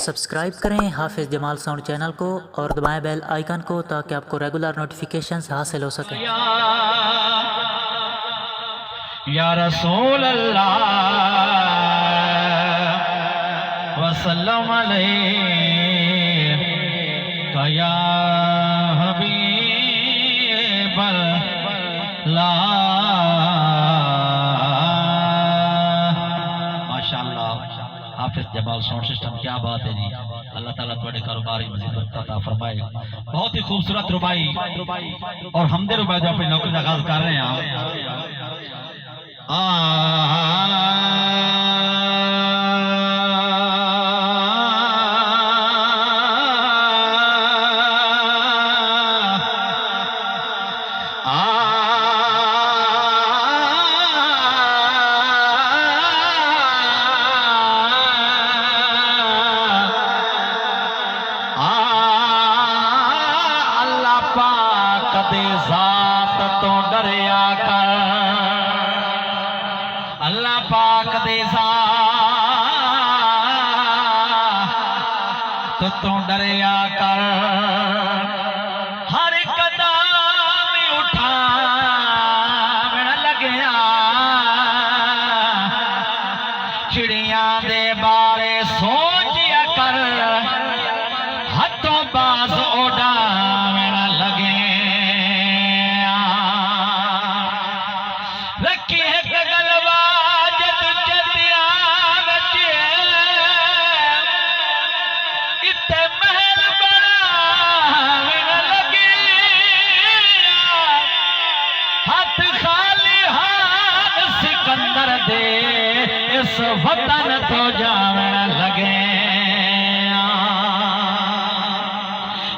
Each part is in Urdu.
سبسکرائب کریں حافظ جمال ساؤنڈ چینل کو اور دبائیں بیل آئیکن کو تاکہ آپ کو ریگولر نوٹیفیکیشنز حاصل ہو سکیں۔ یا رسول اللہ وسلم علیہ یا حبیب اللہ۔ ماشاءاللہ حافظ جمال ساؤنڈ سسٹم، کیا بات ہے جی۔ اللہ تعالیٰ تھوڑے کاروباری مزید عطا فرمائے۔ بہت ہی خوبصورت ربائی اور حمد ربائی جو اپنی نوکری کا آغاز کر رہے ہیں اللہ پاک دے ذات تو ڈریا کر، اللہ پاک دے ذات تو ڈریا کر، ہر قدم اٹھاون لگیا چڑیاں دے بارے سوچیا کر، ہتھوں باز اڑاون لگے رکھی ایک گلوا جد چتیا بچے اتے محل بناون لگے، ہاتھ خالی ہاتھ سکندر دے اس وطن تو جاون لگے،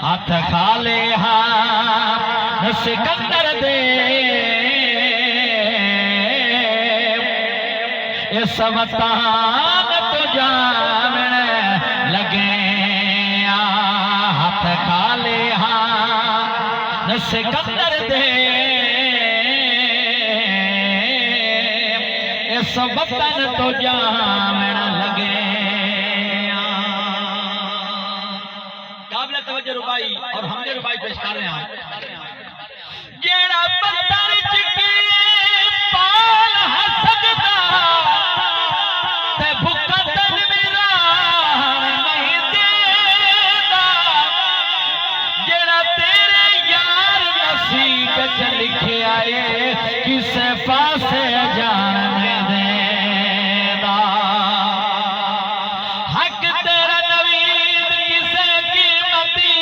ہاتھ خالی ہاتھ سکندر دے اس وطن تو جاون لگے، ہاتھ خالی ہاتھ سکندر دے اس وطن تو جاون لگے۔ قابل توجہ ربائی اور حمد ربائی پیش کر رہے ہیں۔ جیڑا پتھر چکی پال ہے سکتا تے بھکا تن میرا نہیں دیتا، جیڑا تیرے یار نصیب وچ لکھیا ہے کسے پاسے جان نہیں دیتا، حق تیرا نوید کسے قیمتی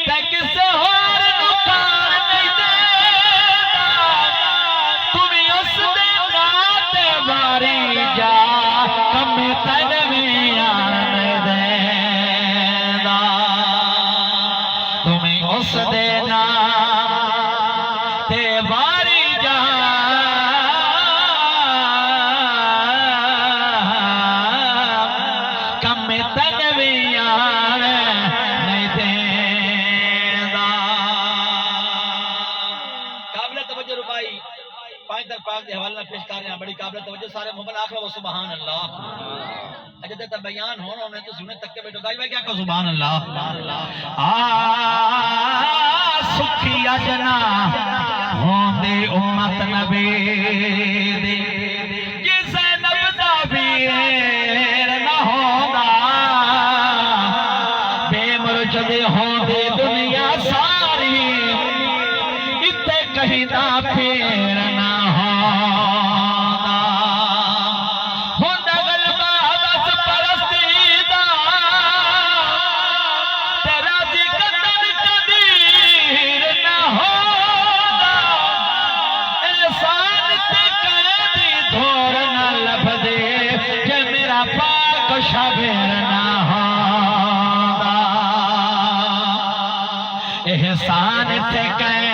تے کسے ہور نکار نہیں دیتا، تمہیں اس دے ناتے باری جا کمی تن میں آن نہیں دیتا، تمہیں اس دے ناتے باری جا کمی تن میں آن نہیں دیتا۔ قابل توجہ ربائی پانچ در پاک دے حوالہ پیش کر رہے ہیں، بڑی قابل توجہ سارے محمد آخر و سبحان اللہ۔ اجھے دیتا بیان ہونا انہیں تو سنے تک کے بیٹھو گائی بھائی کیا کہو سبحان اللہ۔ سکھیا جنا ہوں دے امت نبی دی، کسے نبدا بیر نہ ہوگا، بے مرشد ہوں دے دنیا ساری، اتے کہیں نہ پھیر نہ ہوگا، ہوندہ غلبہ بس پرستی دا، تیرا دی قدر قدیر نہ ہوگا، احسان تے قیدی دھور نہ لب دے کہ میرا پاک شبیر نہ ہوگا، احسان تے قیدی